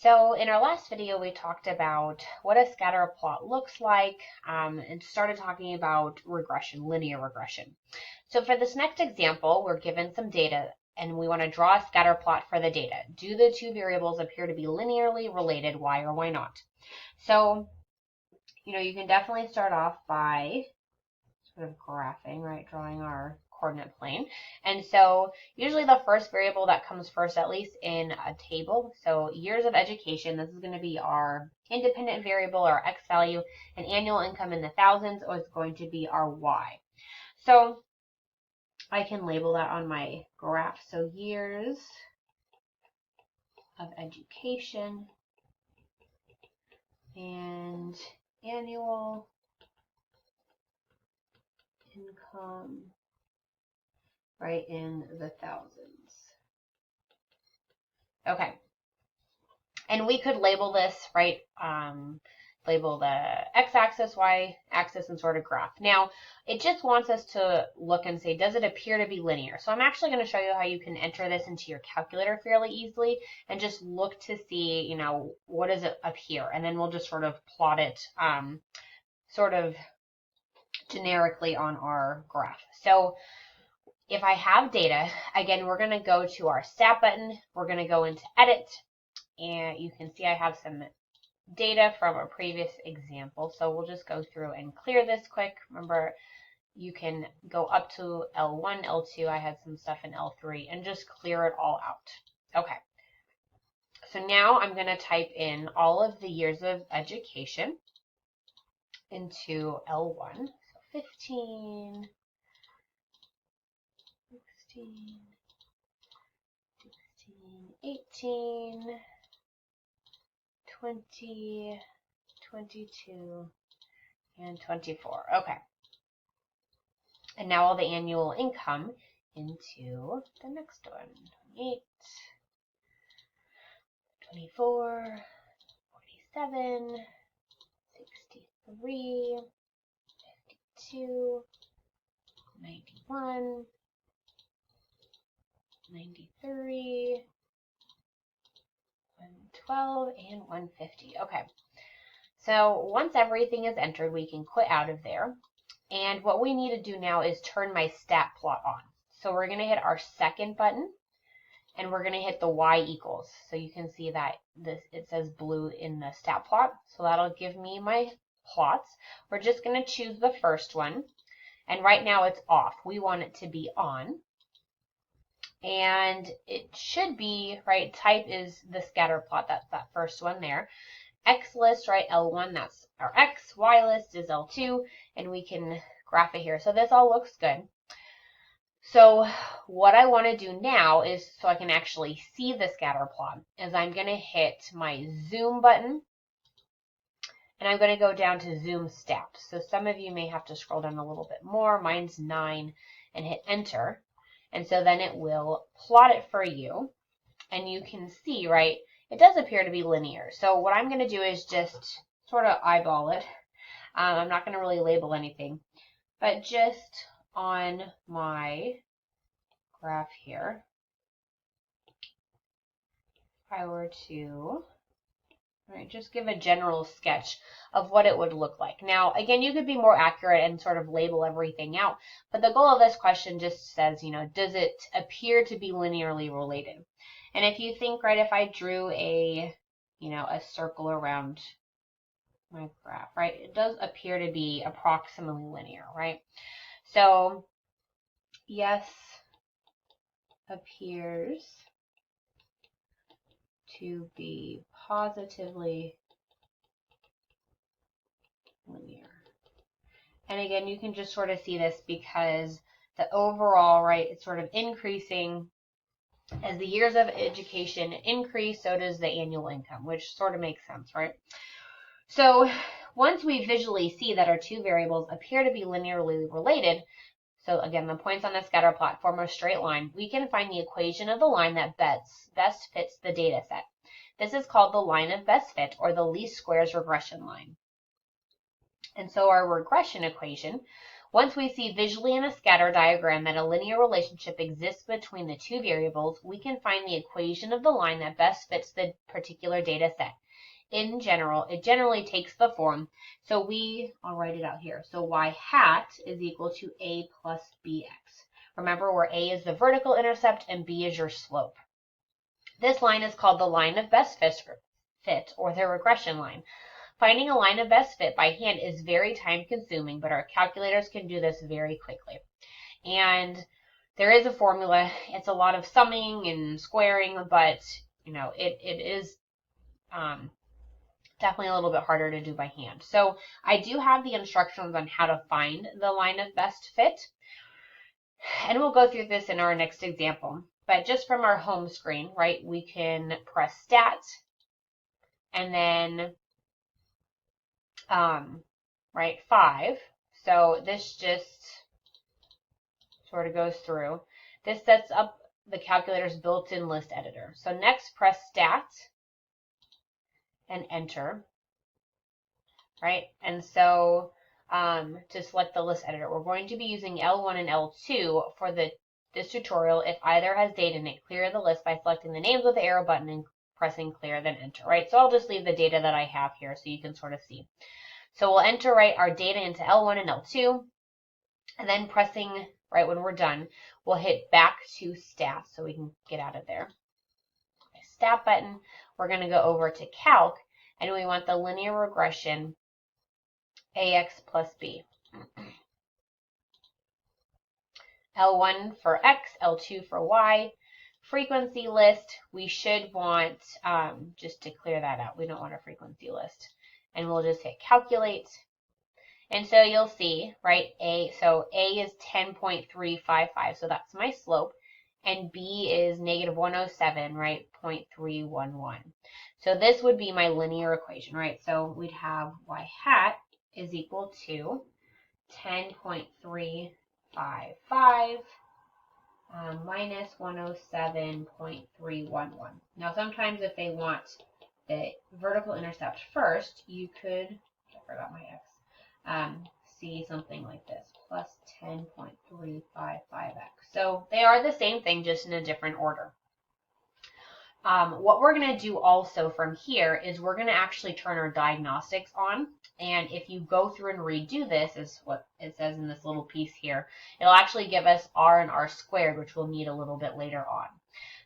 So in our last video, we talked about what a scatter plot looks like and started talking about regression, linear regression. So for this next example, we're given some data and we want to draw a scatter plot for the data. Do the two variables appear to be linearly related? Why or why not? So, you can definitely start off by sort of graphing, right? Drawing our coordinate plane. And so usually the first variable that comes first, at least in a table, so years of education, this is going to be our independent variable, our X value, and annual income in the thousands is going to be our Y. So I can label that on my graph. So years of education and annual income, right, in the thousands. Okay. And we could label this, right, label the x-axis, y-axis, and sort of graph. Now, it just wants us to look and say, does it appear to be linear? So I'm actually going to show you how you can enter this into your calculator fairly easily and just look to see, what does it appear? And then we'll just sort of plot it sort of generically on our graph. So if I have data, again, we're going to go to our stat button. We're going to go into edit. And you can see I have some data from a previous example. So we'll just go through and clear this quick. Remember, you can go up to L1, L2. I had some stuff in L3 and just clear it all out. Okay. So now I'm going to type in all of the years of education into L1. So 15, 16, 18, 20, 22, and 24. Okay. And now all the annual income into the next one. 28, 24, 47, 63, 52, 91, 93, 112, and 150. Okay. So once everything is entered, we can quit out of there. And what we need to do now is turn my stat plot on. So we're going to hit our second button and we're going to hit the Y equals. So you can see that it says blue in the stat plot. So that'll give me my plots. We're just going to choose the first one. And right now it's off. We want it to be on. And it should be, right, type is the scatter plot. That's that first one there. X list, right, L1, that's our X. Y list is L2, and we can graph it here. So this all looks good. So what I want to do now is, so I can actually see the scatter plot, is I'm going to hit my zoom button, and I'm going to go down to zoom stat. So some of you may have to scroll down a little bit more. Mine's 9, and hit enter. And so then it will plot it for you, and you can see, right, it does appear to be linear. So what I'm going to do is just sort of eyeball it. I'm not going to really label anything, but just on my graph here, if I were to just give a general sketch of what it would look like. Now, again, you could be more accurate and sort of label everything out, but the goal of this question just says, does it appear to be linearly related? And if you think, right, if I drew a circle around my graph, right, it does appear to be approximately linear, right? So, yes, appears to be positively linear. And again, you can just sort of see this because the overall, right, it's sort of increasing. As the years of education increase, so does the annual income, which sort of makes sense, right? So once we visually see that our two variables appear to be linearly related, so again, the points on the scatter plot form a straight line, we can find the equation of the line that best fits the data set. This is called the line of best fit, or the least squares regression line. And so our regression equation, Once we see visually in a scatter diagram that a linear relationship exists between the two variables, we can find the equation of the line that best fits the particular data set. In general, it generally takes the form, so I'll write it out here. So y hat is equal to a plus bx. Remember where a is the vertical intercept and b is your slope. This line is called the line of best fit, or the regression line. Finding a line of best fit by hand is very time consuming, but our calculators can do this very quickly. And there is a formula. It's a lot of summing and squaring, but it is definitely a little bit harder to do by hand. So I do have the instructions on how to find the line of best fit, and we'll go through this in our next example. But just from our home screen, right, we can press stat, and then, 5. So this just sort of goes through. This sets up the calculator's built-in list editor. So next, press stat and enter, right? And so to select the list editor, we're going to be using L1 and L2 for this tutorial. If either has data in it, clear the list by selecting the names with the arrow button and pressing clear, then enter, right? So I'll just leave the data that I have here so you can sort of see. So we'll enter, right, our data into L1 and L2, and then pressing, right, when we're done, we'll hit back to stat so we can get out of there. Stat button, we're going to go over to calc, and we want the linear regression ax plus b. L1 for x, L2 for y. Frequency list, we should want, just to clear that out, we don't want a frequency list. And we'll just hit calculate. And so you'll see, right, A is 10.355, so that's my slope. And B is negative 107, right, 0.311. So this would be my linear equation, right? So we'd have y hat is equal to 10.355 minus 107.311. Now sometimes if they want the vertical intercept first, you could, I forgot my x, see something like this, plus 10.355x. So they are the same thing, just in a different order. What we're going to do also from here is we're going to actually turn our diagnostics on. And if you go through and redo this, is what it says in this little piece here, it'll actually give us r and r squared, which we'll need a little bit later on.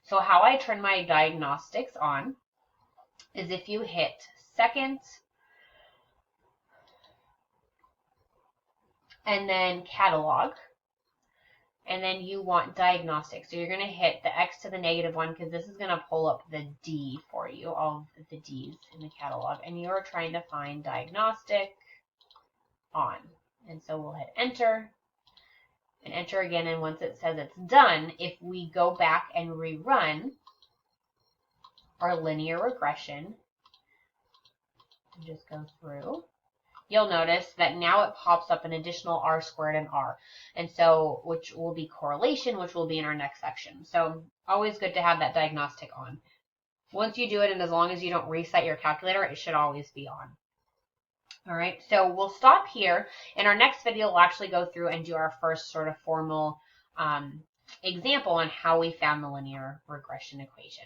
So how I turn my diagnostics on is if you hit second and then catalog, and then you want diagnostic. So you're going to hit the x to the negative 1 because this is going to pull up the D for you, all of the D's in the catalog. And you're trying to find diagnostic on. And so we'll hit enter and enter again. And once it says it's done, if we go back and rerun our linear regression and just go through, you'll notice that now it pops up an additional r squared and r. And so, which will be correlation, which will be in our next section. So always good to have that diagnostic on. Once you do it, and as long as you don't reset your calculator, it should always be on. All right, so we'll stop here. In our next video, we'll actually go through and do our first sort of formal example on how we found the linear regression equation.